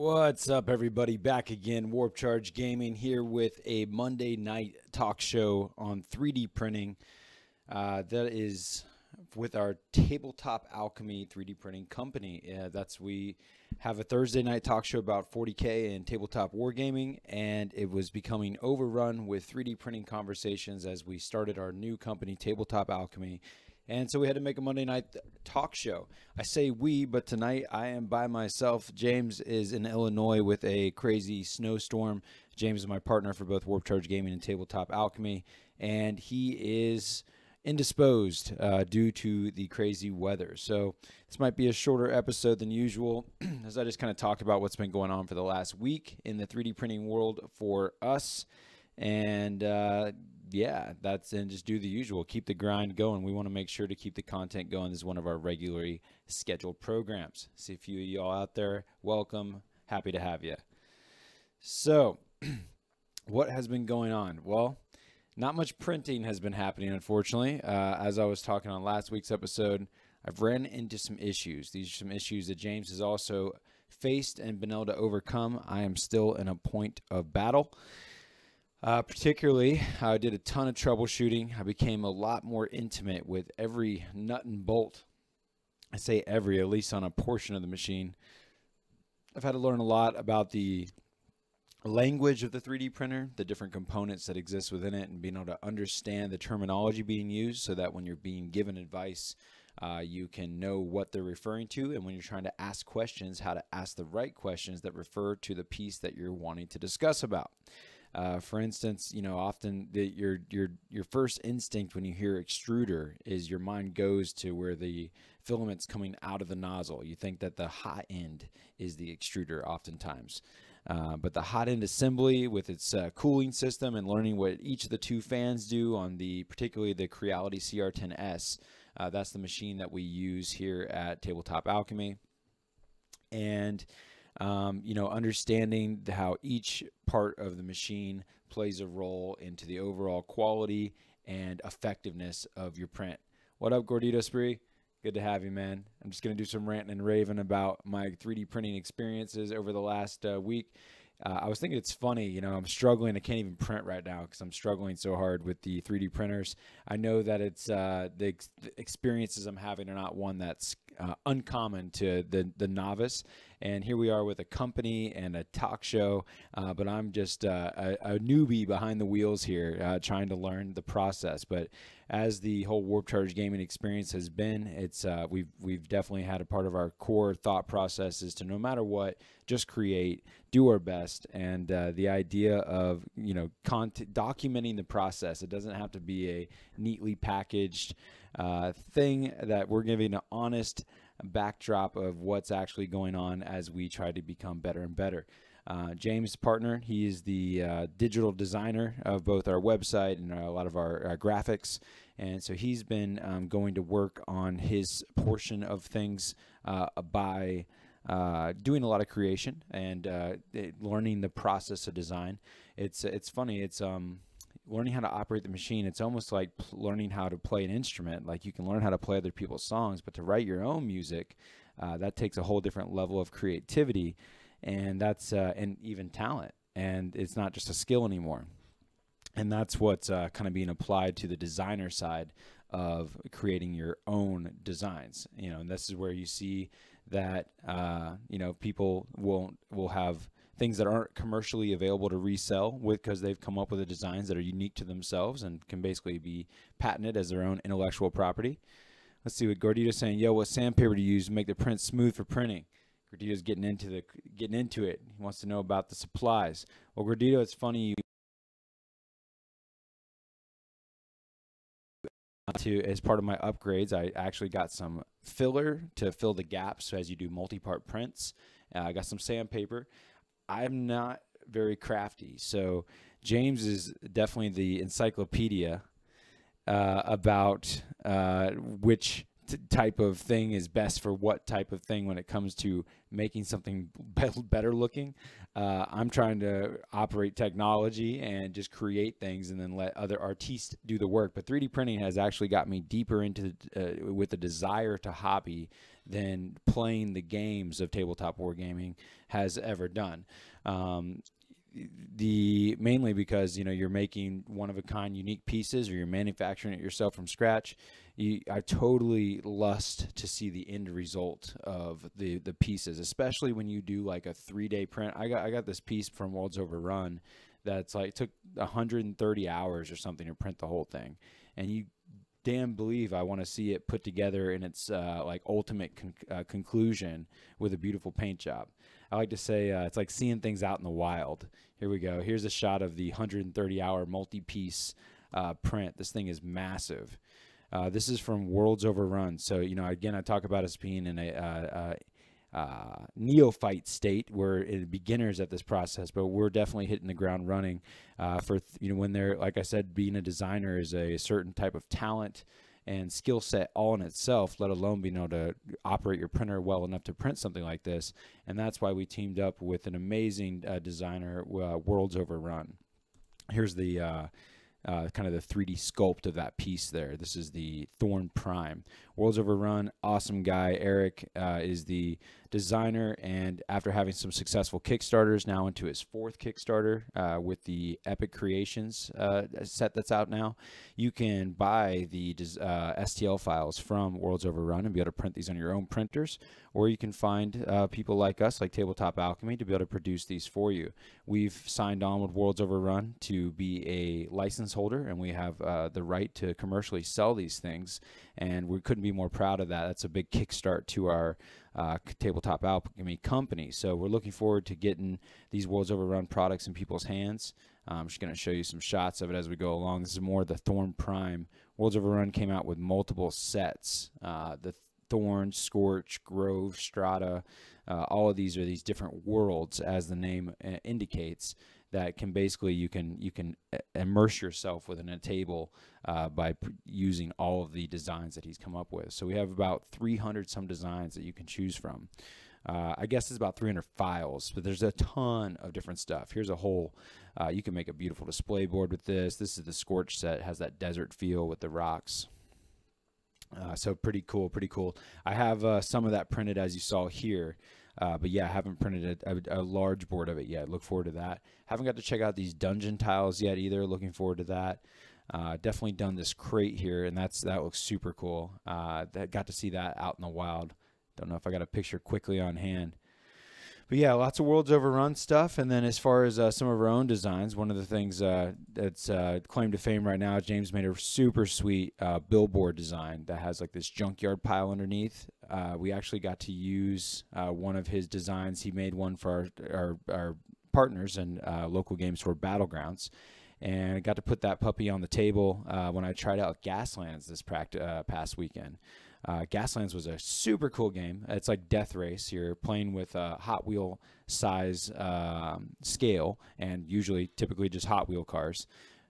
What's up, everybody? Back again, Warp Charge Gaming here with a Monday night talk show on 3D printing. That is with our Tabletop Alchemy 3D printing company. We have a Thursday night talk show about 40K and tabletop wargaming, and it was becoming overrun with 3D printing conversations as we started our new company, Tabletop Alchemy. And so we had to make a Monday night talk show. I say we, but tonight I am by myself. James is in Illinois with a crazy snowstorm. James is my partner for both Warp Charge Gaming and Tabletop Alchemy, and he is indisposed due to the crazy weather. So this might be a shorter episode than usual as I just kind of talk about what's been going on for the last week in the 3D printing world for us. And yeah, and just do the usual, keep the grind going. We want to make sure to keep the content going. This is one of our regularly scheduled programs. See a few of y'all out there. Welcome. Happy to have you. So what has been going on? Well, not much printing has been happening, unfortunately. As I was talking on last week's episode, I've ran into some issues. These are some issues that James has also faced and been able to overcome. I am still in a point of battle. Particularly, I did a ton of troubleshooting. I became a lot more intimate with every nut and bolt. I say every, at least on a portion of the machine. I've had to learn a lot about the language of the 3D printer, the different components that exist within it, and being able to understand the terminology being used so that when you're being given advice, you can know what they're referring to, and when you're trying to ask questions, how to ask the right questions that refer to the piece that you're wanting to discuss about. For instance, you know, often your first instinct when you hear extruder is your mind goes to where the filament's coming out of the nozzle. You think that the hot end is the extruder oftentimes. But the hot end assembly with its cooling system and learning what each of the two fans do on particularly the Creality CR10S, that's the machine that we use here at Tabletop Alchemy. And you know, understanding how each part of the machine plays a role into the overall quality and effectiveness of your print. What up, Gordito Spree? Good to have you, man. I'm just going to do some ranting and raving about my 3D printing experiences over the last week. I was thinking it's funny, you know, I'm struggling. I can't even print right now because I'm struggling so hard with the 3D printers. I know that it's the experiences I'm having are not one that's uncommon to the novice. And here we are with a company and a talk show, but I'm just a newbie behind the wheels here, trying to learn the process. But as the whole Warp Charge gaming experience has been, it's we've definitely had a part of our core thought process is to no matter what, just create, do our best, and the idea of, you know, documenting the process. It doesn't have to be a neatly packaged thing, that we're giving an honest backdrop of what's actually going on as we try to become better and better. James' partner, he is the digital designer of both our website and a lot of our graphics, and so he's been going to work on his portion of things by doing a lot of creation and learning the process of design. It's funny. It's learning how to operate the machine. It's almost like learning how to play an instrument. Like you can learn how to play other people's songs, but to write your own music, that takes a whole different level of creativity, and that's and even talent. And it's not just a skill anymore. And that's what's kind of being applied to the designer side of creating your own designs. You know, and this is where you see that you know, people will have things that aren't commercially available to resell because they've come up with the designs that are unique to themselves and can basically be patented as their own intellectual property. Let's see what Gordito's saying. Yo, what sandpaper to use to make the print smooth for printing? Gordito's getting into it. He wants to know about the supplies. Well, Gordito, it's funny as part of my upgrades, I actually got some filler to fill the gaps. So as you do multi-part prints, I got some sandpaper. I'm not very crafty, so James is definitely the encyclopedia about which type of thing is best for what type of thing when it comes to making something better looking. I'm trying to operate technology and just create things and then let other artists do the work. But 3D printing has actually got me deeper into with a desire to hobby than playing the games of tabletop wargaming has ever done. Mainly because, you know, you're making one of a kind unique pieces, or you're manufacturing it yourself from scratch. I totally lust to see the end result of the pieces, especially when you do like a 3-day print. I got this piece from Worlds Overrun that's like took 130 hours or something to print the whole thing, and you damn believe I want to see it put together in its like ultimate conclusion with a beautiful paint job. I like to say it's like seeing things out in the wild. Here we go. Here's a shot of the 130-hour multi-piece print. This thing is massive. This is from Worlds Overrun. So, you know, again, I talk about us being in a neophyte state. We're beginners at this process, but we're definitely hitting the ground running. You know, when they're, like I said, being a designer is a certain type of talent and skill set all in itself, let alone being able to operate your printer well enough to print something like this. And that's why we teamed up with an amazing designer, Worlds Overrun. Here's the kind of the 3D sculpt of that piece there. This is the Thorn Prime. Worlds Overrun, awesome guy. Eric is the designer, and after having some successful Kickstarters, now into his 4th Kickstarter with the Epic Creations set that's out now. You can buy the STL files from Worlds Overrun and be able to print these on your own printers, or you can find people like us, like Tabletop Alchemy, to be able to produce these for you. We've signed on with Worlds Overrun to be a license holder, and we have the right to commercially sell these things, and we couldn't be more proud of that. That's a big kickstart to our Tabletop Alchemy company. So we're looking forward to getting these Worlds Overrun products in people's hands. I'm just going to show you some shots of it as we go along. This is more the Thorn Prime. Worlds Overrun came out with multiple sets. The Thorn, Scorch, Grove, Strata, all of these are these different worlds, as the name indicates, that can basically, you can immerse yourself within a table by using all of the designs that he's come up with. So we have about 300 some designs that you can choose from. I guess it's about 300 files, but there's a ton of different stuff. Here's a whole, you can make a beautiful display board with this. This is the Scorch set, has that desert feel with the rocks. So pretty cool, pretty cool. I have some of that printed, as you saw here. But yeah, I haven't printed a large board of it yet. Look forward to that. Haven't got to check out these dungeon tiles yet either. Looking forward to that. Definitely done this crate here, and that looks super cool. Got to see that out in the wild. Don't know if I got a picture quickly on hand. But yeah, lots of Worlds Overrun stuff. And then as far as some of our own designs, one of the things that's claimed to fame right now, James made a super sweet billboard design that has like this junkyard pile underneath. We actually got to use one of his designs. He made one for our partners and local game store Battlegrounds. And I got to put that puppy on the table when I tried out Gaslands this past weekend. Gaslands was a super cool game. It's like Death Race. You're playing with a Hot Wheel size scale, and typically just Hot Wheel cars.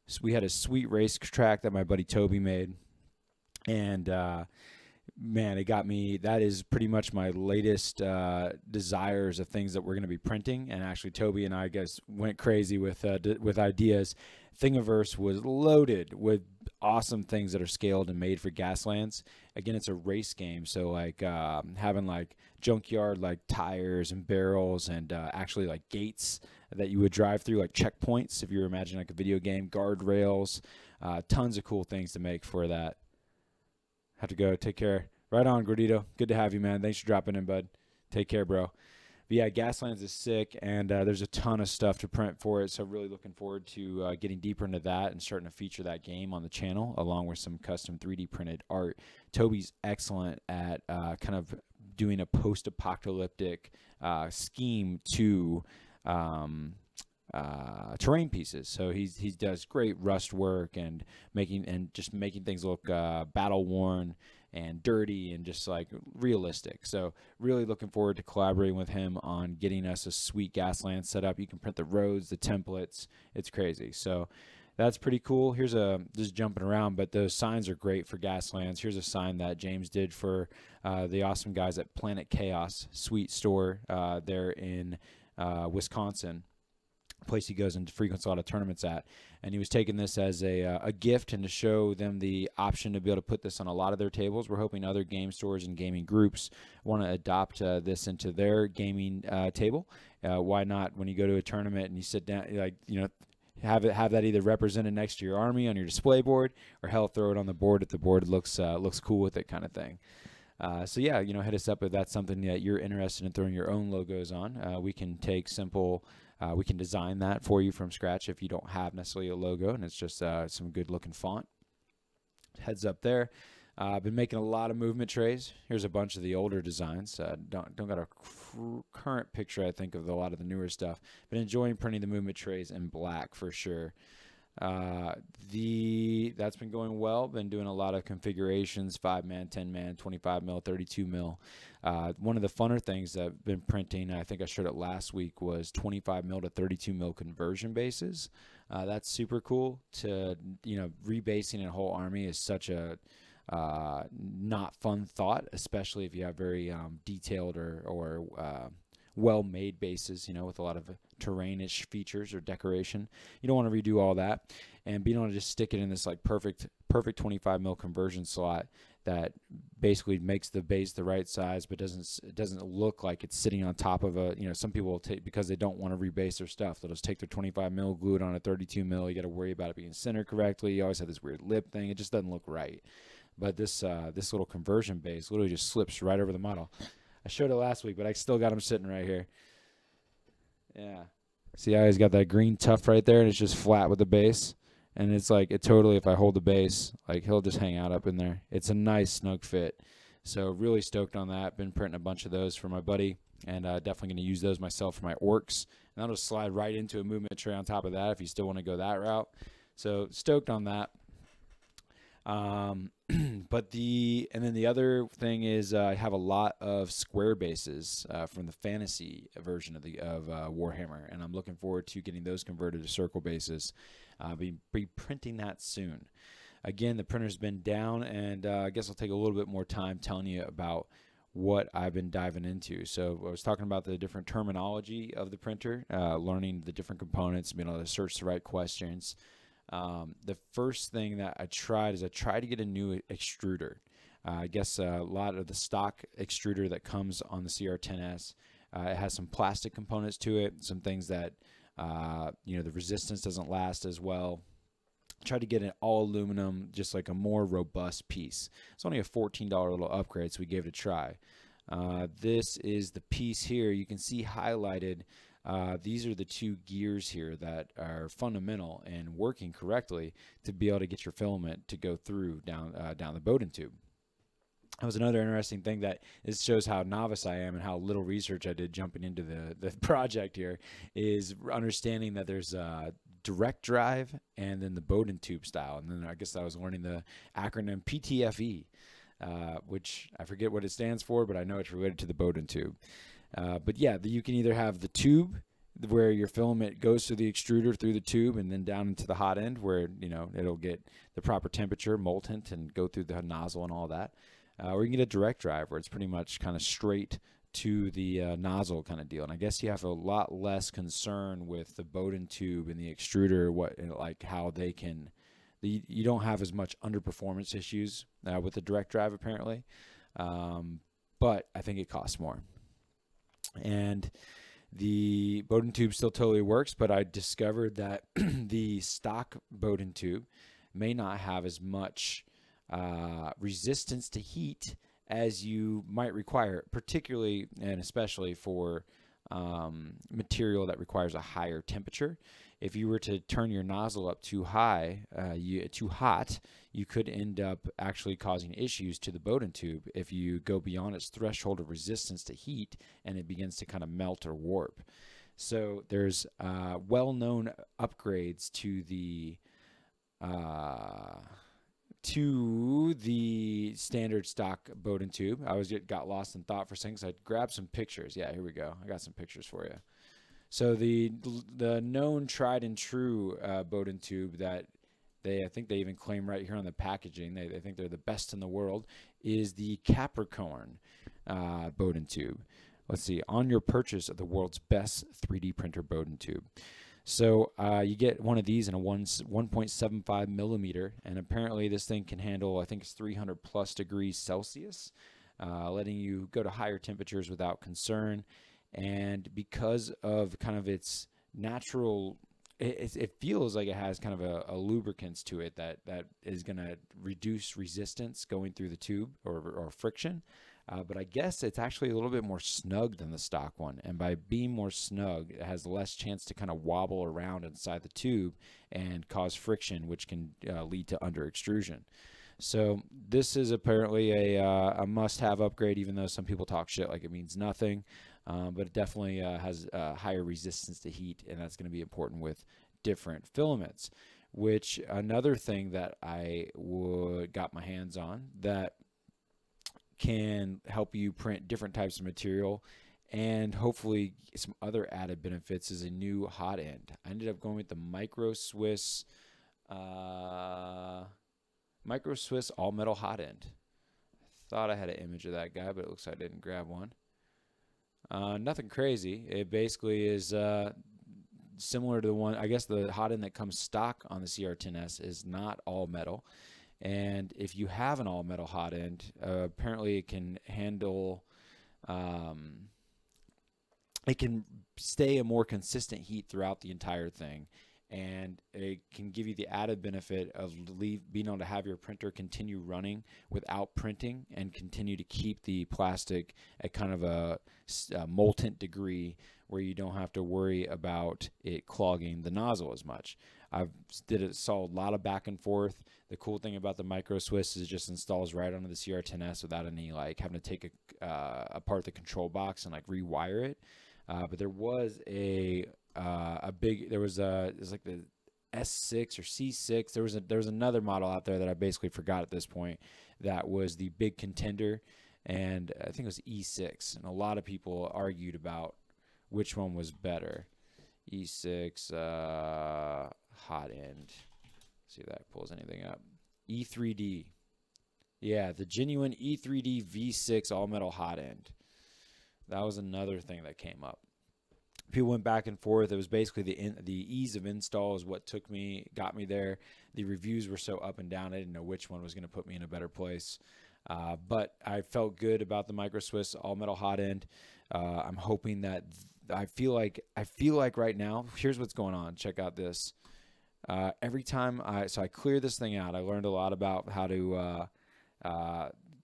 So we had a sweet race track that my buddy Toby made, and man, it got me. That is pretty much my latest desires of things that we're going to be printing. And actually, Toby and I guess went crazy with ideas. Thingiverse was loaded with awesome things that are scaled and made for Gaslands. Again, it's a race game, so like having like junkyard like tires and barrels, and actually like gates that you would drive through, like checkpoints if you were imagining like a video game, guardrails, tons of cool things to make for that. Have to go. Take care. Right on, Gordito. Good to have you, man. Thanks for dropping in, bud. Take care, bro. But yeah, Gaslands is sick, and there's a ton of stuff to print for it, so really looking forward to getting deeper into that and starting to feature that game on the channel, along with some custom 3D printed art. Toby's excellent at kind of doing a post-apocalyptic scheme to terrain pieces. So he does great rust work and just making things look battle worn and dirty and just like realistic. So really looking forward to collaborating with him on getting us a sweet Gasland set up. You can print the roads, the templates. It's crazy. So that's pretty cool. Here's just jumping around, but those signs are great for Gaslands. Here's a sign that James did for the awesome guys at Planet Chaos Sweet Store there in Wisconsin, place he goes and frequents a lot of tournaments at. And he was taking this as a gift and to show them the option to be able to put this on a lot of their tables. We're hoping other game stores and gaming groups want to adopt this into their gaming table. Why not, when you go to a tournament and you sit down, like, you know, have that either represented next to your army on your display board, or hell, throw it on the board if the board looks cool with it, kind of thing. So yeah, you know, hit us up if that's something that you're interested in throwing your own logos on. We can take simple, we can design that for you from scratch if you don't have necessarily a logo and it's just some good looking font. Heads up there. I've been making a lot of movement trays. Here's a bunch of the older designs. Don't got a current picture, I think, of a lot of the newer stuff. Been enjoying printing the movement trays in black for sure. That's been going well. Been doing a lot of configurations: 5-man, 10-man, 25 mil, 32 mil. One of the funner things that I've been printing, I think I showed it last week, was 25 mil to 32 mil conversion bases. That's super cool. To, you know, rebasing a whole army is such a not fun thought, especially if you have very detailed or well-made bases, you know, with a lot of terrain-ish features or decoration. You don't want to redo all that, and being able to just stick it in this like perfect 25 mil conversion slot that basically makes the base the right size, but doesn't look like it's sitting on top of a, you know, some people will take, because they don't want to rebase their stuff, they'll just take their 25 mil, glue it on a 32 mil. You got to worry about it being centered correctly. You always have this weird lip thing. It just doesn't look right. But this little conversion base literally just slips right over the model. I showed it last week, but I still got him sitting right here. Yeah. See how he's got that green tuft right there, and it's just flat with the base. And it's like, it totally, if I hold the base, like, he'll just hang out up in there. It's a nice snug fit. So really stoked on that. Been printing a bunch of those for my buddy, and definitely going to use those myself for my orcs. And that'll slide right into a movement tray on top of that if you still want to go that route. So stoked on that. But then the other thing is I have a lot of square bases from the fantasy version of Warhammer, and I'm looking forward to getting those converted to circle bases. Be printing that soon. Again, the printer's been down, and I guess I'll take a little bit more time telling you about what I've been diving into. So I was talking about the different terminology of the printer, learning the different components, being able to search the right questions. The first thing that I tried to get a new extruder. I guess a lot of the stock extruder that comes on the CR10S, it has some plastic components to it, some things that, you know, the resistance doesn't last as well. Tried to get an all aluminum, just like a more robust piece. It's only a $14 little upgrade, so we gave it a try. This is the piece here. You can see highlighted. These are the two gears here that are fundamental and working correctly to be able to get your filament to go through down the Bowden tube. That was another interesting thing, that this shows how novice I am and how little research I did jumping into the project here, is understanding that there's direct drive and then the Bowden tube style. And then I guess I was learning the acronym PTFE, which I forget what it stands for, but I know it's related to the Bowden tube. But yeah, you can either have the tube where your filament goes through the extruder through the tube and then down into the hot end where, you know, it'll get the proper temperature, molten, and go through the nozzle and all that. Or you can get a direct drive where it's pretty much kind of straight to the nozzle kind of deal. And I guess you have a lot less concern with the Bowden tube and the extruder, like how they can, you don't have as much underperformance issues with the direct drive apparently. But I think it costs more. And the Bowden tube still totally works, but I discovered that the stock Bowden tube may not have as much resistance to heat as you might require, particularly and especially for material that requires a higher temperature. If you were to turn your nozzle up too high, too hot, you could end up actually causing issues to the Bowden tube if you go beyond its threshold of resistance to heat and it begins to kind of melt or warp. So there's well-known upgrades to the standard stock Bowden tube. I got lost in thought for a second, so I grabbed some pictures. Yeah, here we go. I got some pictures for you. So the known tried and true Bowden tube that I think they even claim right here on the packaging, they think they're the best in the world, is the Capricorn Bowden tube. Let's see, on your purchase of the world's best 3D printer Bowden tube. So you get one of these in a 1.75 millimeter, and apparently this thing can handle, I think it's 300 plus degrees Celsius, letting you go to higher temperatures without concern. And because of kind of its natural, it feels like it has kind of a lubricance to it that is going to reduce resistance going through the tube or friction. But I guess it's actually a little bit more snug than the stock one. And by being more snug, it has less chance to kind of wobble around inside the tube and cause friction, which can lead to under extrusion. So this is apparently a must-have upgrade, even though some people talk shit like it means nothing. But it definitely has higher resistance to heat, and that's going to be important with different filaments. Which another thing that I got my hands on that can help you print different types of material and hopefully some other added benefits is a new hot end. I ended up going with the Micro Swiss all metal hot end. I thought I had an image of that guy, but it looks like I didn't grab one. Nothing crazy. It basically is similar to the one, I guess the hot end that comes stock on the CR10S is not all metal. And if you have an all metal hot end, apparently it can handle, it can stay a more consistent heat throughout the entire thing. And it can give you the added benefit of being able to have your printer continue running without printing and continue to keep the plastic at kind of a molten degree where you don't have to worry about it clogging the nozzle as much. Saw a lot of back and forth. The cool thing about the Micro Swiss is it just installs right onto the CR10S without any like having to take apart the control box and like rewire it. But there was it was like the S6 or C6. There was another model out there that I basically forgot at this point that was the big contender, and I think it was E6. And a lot of people argued about which one was better. E6 hot end. See if that pulls anything up. E3D. Yeah, the genuine E3D V6 all metal hot end. That was another thing that came up. People went back and forth. It was basically the ease of install is what got me there. The reviews were so up and down. I didn't know which one was going to put me in a better place. But I felt good about the Micro Swiss all metal hot end. I'm hoping that I feel like right now. Here's what's going on. Check out this. Every time I clear this thing out, I learned a lot about how to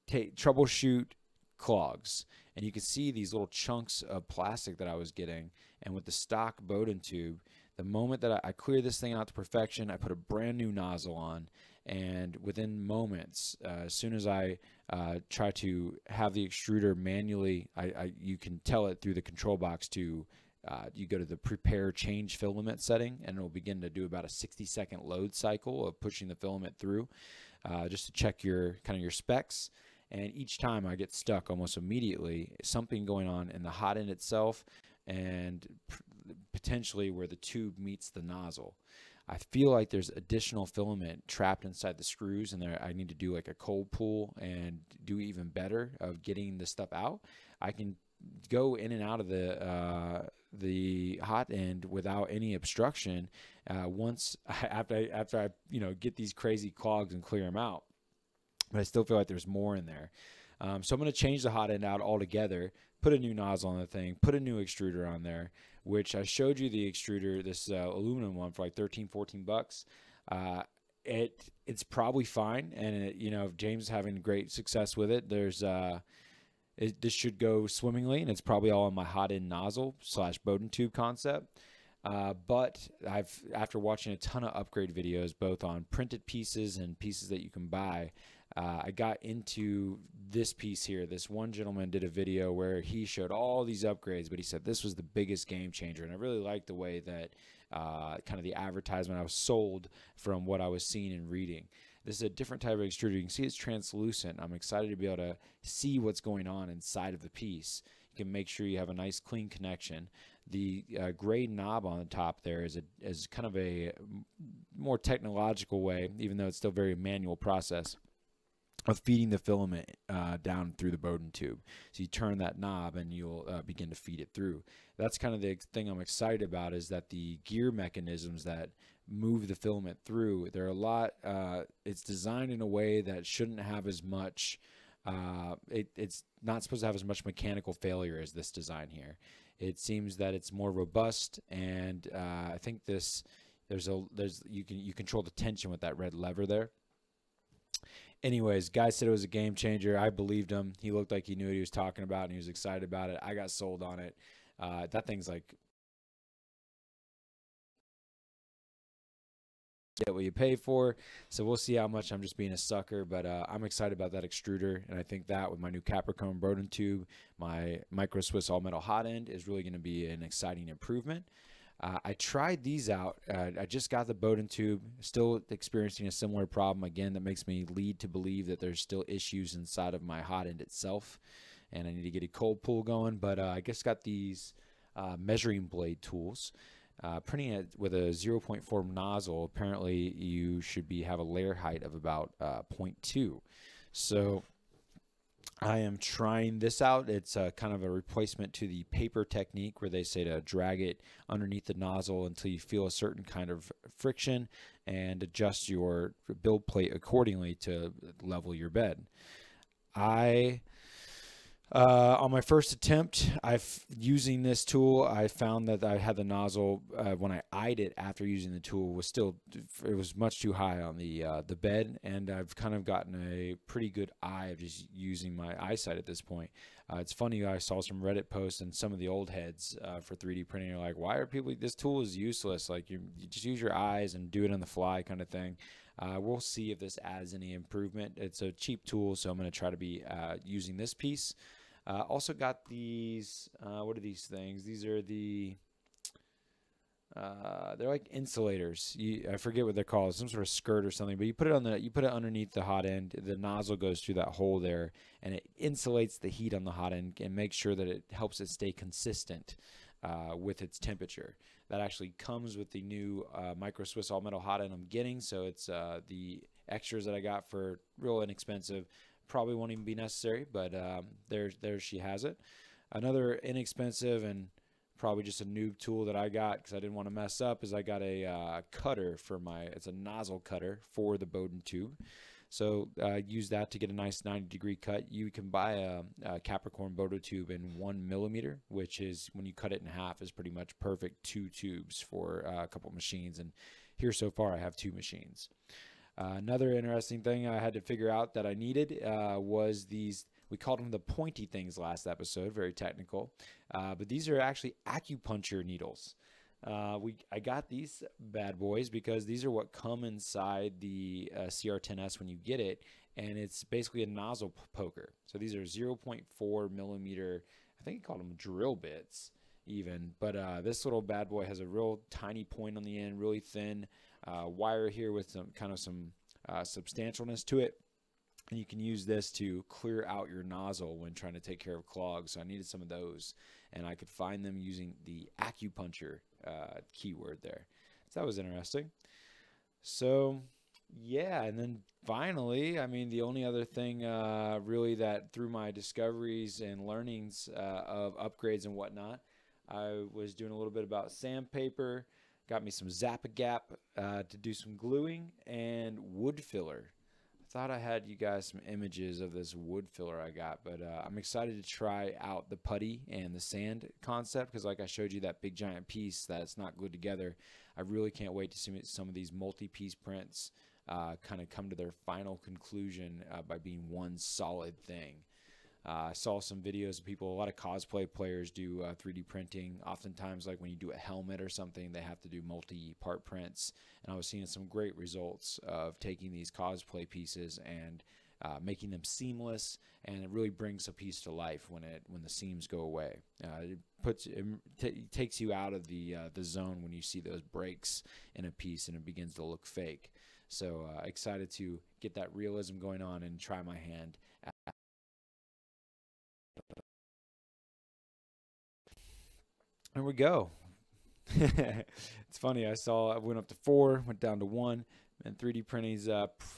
troubleshoot clogs. And you can see these little chunks of plastic that I was getting. And with the stock Bowden tube, the moment that I clear this thing out to perfection, I put a brand new nozzle on. And within moments, as soon as I try to have the extruder manually, you can tell it through the control box to, you go to the prepare change filament setting, and it'll begin to do about a 60-second load cycle of pushing the filament through just to check your specs. And each time I get stuck almost immediately, something going on in the hot end itself and potentially where the tube meets the nozzle. I feel like there's additional filament trapped inside the screws, and I need to do like a cold pull and do even better of getting the stuff out. I can go in and out of the hot end without any obstruction after I get these crazy clogs and clear them out. But I still feel like there's more in there. So I'm going to change the hot end out altogether, put a new nozzle on the thing, put a new extruder on there, which I showed you the extruder, this aluminum one for like 13, 14 bucks. It's probably fine. And if James is having great success with it, this should go swimmingly, and it's probably all on my hot end nozzle / Bowden tube concept. But after watching a ton of upgrade videos, both on printed pieces and pieces that you can buy, I got into this piece here. This one gentleman did a video where he showed all these upgrades, but he said this was the biggest game changer. And I really liked the way that kind of the advertisement I was sold from what I was seeing and reading. This is a different type of extruder. You can see it's translucent. I'm excited to be able to see what's going on inside of the piece. can make sure you have a nice clean connection. The gray knob on the top there is kind of a more technological way, even though it's still very manual process, of feeding the filament down through the Bowden tube. So you turn that knob and you'll begin to feed it through. That's kind of the thing I'm excited about, is that the gear mechanisms that move the filament through, they're a lot, it's designed in a way that shouldn't have as much, it's not supposed to have as much mechanical failure as this design here. It seems that it's more robust, and I think you control the tension with that red lever there. Anyways, guy said it was a game changer. I believed him. He looked like he knew what he was talking about, and he was excited about it. I got sold on it. That thing's like, get what you pay for. So we'll see how much I'm just being a sucker, but I'm excited about that extruder, and I think that with my new Capricorn Bowden tube, my micro Swiss all metal hot end is really going to be an exciting improvement. I tried these out. I just got the Bowden tube, still experiencing a similar problem again. That makes me lead to believe that there's still issues inside of my hot end itself, and I need to get a cold pull going. But I just got these measuring blade tools. Printing it with a 0.4 nozzle, apparently you should have a layer height of about 0.2. So I am trying this out. It's kind of a replacement to the paper technique, where they say to drag it underneath the nozzle until you feel a certain kind of friction and adjust your build plate accordingly to level your bed. On my first attempt, using this tool, I found that I had the nozzle, when I eyed it after using the tool, it was much too high on the bed, and I've kind of gotten a pretty good eye of just using my eyesight at this point. It's funny, I saw some Reddit posts, and some of the old heads for 3D printing are like, why are people, this tool is useless, like you just use your eyes and do it on the fly kind of thing. We'll see if this adds any improvement. It's a cheap tool, so I'm going to try to be using this piece. Also got these, what are these things? These are they're like insulators. I forget what they're called, some sort of skirt or something, but you put it underneath the hot end. The nozzle goes through that hole there, and it insulates the heat on the hot end and makes sure that it helps it stay consistent with its temperature. That actually comes with the new micro Swiss all metal hot end I'm getting, so it's the extras that I got for real inexpensive. Probably won't even be necessary, but there she has it. Another inexpensive and probably just a noob tool that I got because I didn't want to mess up is I got a cutter for it's a nozzle cutter for the Bowden tube. So use that to get a nice 90-degree cut. You can buy a Capricorn Bowden tube in 1 millimeter, which is, when you cut it in half, is pretty much perfect 2 tubes for a couple machines. And here so far I have 2 machines. Another interesting thing I had to figure out that I needed was these, we called them the pointy things last episode, very technical, but these are actually acupuncture needles. I got these bad boys because these are what come inside the CR10S when you get it, and it's basically a nozzle poker. So these are 0.4 millimeter, I think he called them drill bits even, but this little bad boy has a real tiny point on the end, really thin wire here with some substantialness to it, and you can use this to clear out your nozzle when trying to take care of clogs. So I needed some of those, and I could find them using the acupuncture keyword there. So that was interesting. So yeah, and then finally, I mean, the only other thing really that through my discoveries and learnings of upgrades and whatnot, I was doing a little bit about sandpaper. Got me some Zap-A-Gap to do some gluing, and wood filler. I thought I had you guys some images of this wood filler I got, but I'm excited to try out the putty and the sand concept, because like I showed you that big giant piece that's not glued together. I really can't wait to see some of these multi-piece prints kind of come to their final conclusion by being one solid thing. I saw some videos of people, a lot of cosplay players do 3D printing. Oftentimes, like when you do a helmet or something, they have to do multi-part prints. And I was seeing some great results of taking these cosplay pieces and making them seamless, and it really brings a piece to life when the seams go away. It takes you out of the zone when you see those breaks in a piece and it begins to look fake. So excited to get that realism going on and try my hand at There we go. It's funny. I went up to 4, went down to 1. And 3D printing's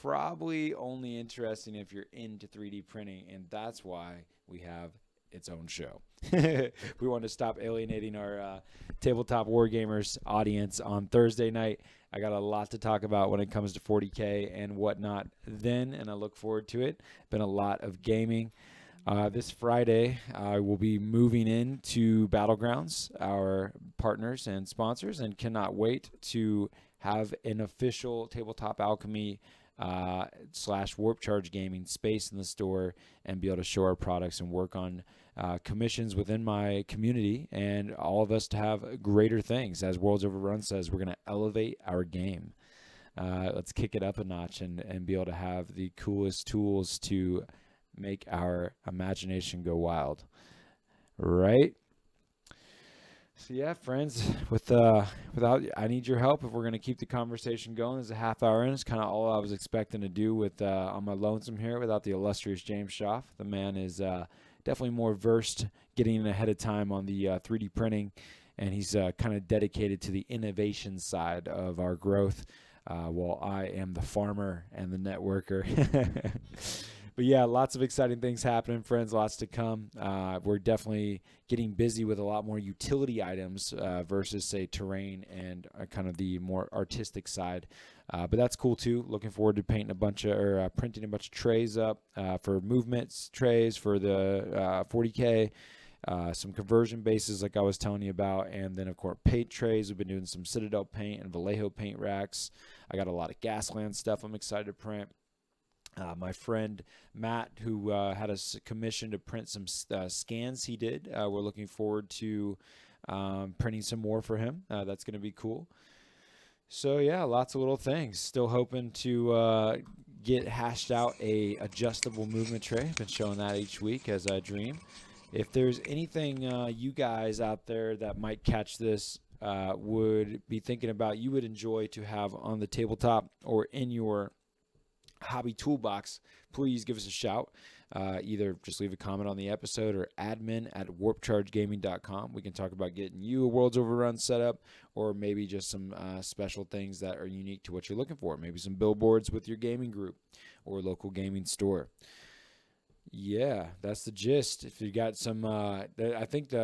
probably only interesting if you're into 3D printing, and that's why we have its own show. We want to stop alienating our tabletop wargamers audience on Thursday night. I got a lot to talk about when it comes to 40K and whatnot then, and I look forward to it. Been a lot of gaming. This Friday, I will be moving into Battlegrounds, our partners and sponsors, and cannot wait to have an official Tabletop Alchemy / Warp Charge Gaming space in the store and be able to show our products and work on commissions within my community, and all of us to have greater things. As Worlds Overrun says, we're going to elevate our game. Let's kick it up a notch and be able to have the coolest tools to make our imagination go wild, right? So yeah, friends, without I need your help if we're gonna keep the conversation going. There's a half hour in. It's kind of all I was expecting to do with on my lonesome here without the illustrious James Schaff. The man is definitely more versed, getting in ahead of time on the 3D printing, and he's kind of dedicated to the innovation side of our growth, while I am the farmer and the networker. But yeah, lots of exciting things happening, friends, lots to come. We're definitely getting busy with a lot more utility items versus, say, terrain and kind of the more artistic side. But that's cool, too. Looking forward to painting a bunch of, or printing a bunch of trays up for movements trays for the 40K. Some conversion bases like I was telling you about, and then of course paint trays. We've been doing some Citadel paint and Vallejo paint racks. I got a lot of Gasland stuff I'm excited to print. My friend Matt, who had us commissioned to print some scans he did, we're looking forward to printing some more for him. That's going to be cool. So yeah, lots of little things. Still hoping to get hashed out a adjustable movement tray. Been showing that each week as I dream. If there's anything you guys out there that might catch this, would be thinking about, you would enjoy to have on the tabletop or in your hobby toolbox, please give us a shout. Either just leave a comment on the episode or admin@warpchargegaming.com. We can talk about getting you a Worlds Overrun setup, or maybe just some special things that are unique to what you're looking for. Maybe some billboards with your gaming group or local gaming store. Yeah, that's the gist. If you got some, I think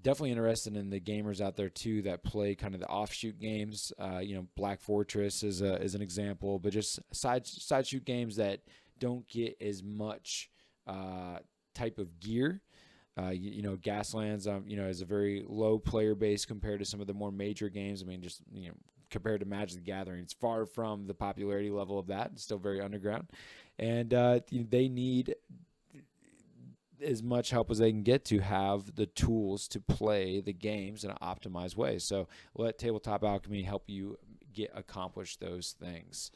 definitely interested in the gamers out there too that play kind of the offshoot games. Black Fortress is an example, but just side shoot games that don't get as much type of gear. Gaslands, is a very low player base compared to some of the more major games. I mean, just compared to Magic the Gathering, it's far from the popularity level of that. It's still very underground, and they need as much help as they can get to have the tools to play the games in an optimized way. So let Tabletop Alchemy help you accomplish those things.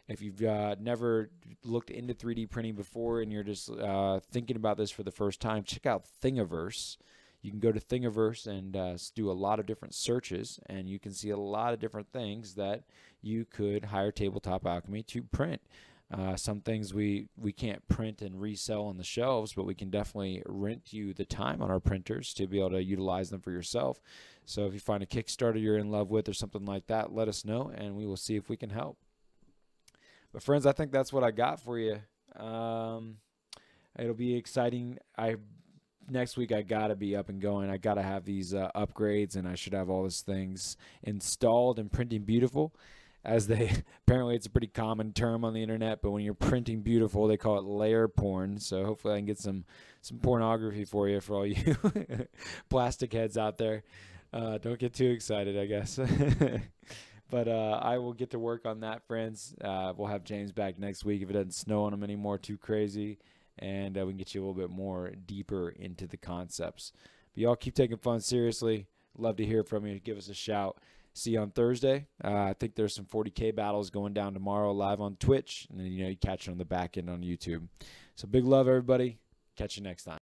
If you've never looked into 3D printing before and you're just thinking about this for the first time, check out Thingiverse. You can go to Thingiverse and do a lot of different searches, and you can see a lot of different things that you could hire Tabletop Alchemy to print. Some things we can't print and resell on the shelves, but we can definitely rent you the time on our printers to be able to utilize them for yourself. So if you find a Kickstarter you're in love with or something like that, let us know, and we will see if we can help. But friends, I think that's what I got for you. It'll be exciting. Next week I gotta be up and going. I gotta have these upgrades, and I should have all these things installed and printing beautiful. Apparently it's a pretty common term on the internet, but when you're printing beautiful, they call it layer porn. So hopefully I can get some pornography for you, for all you plastic heads out there. Don't get too excited, I guess. But I will get to work on that, friends. We'll have James back next week if it doesn't snow on him anymore too crazy, and we can get you a little bit more deeper into the concepts. But y'all keep taking fun seriously. Love to hear from you. Give us a shout. See you on Thursday. I think there's some 40K battles going down tomorrow live on Twitch, and then you catch it on the back end on YouTube. So big love, everybody. Catch you next time.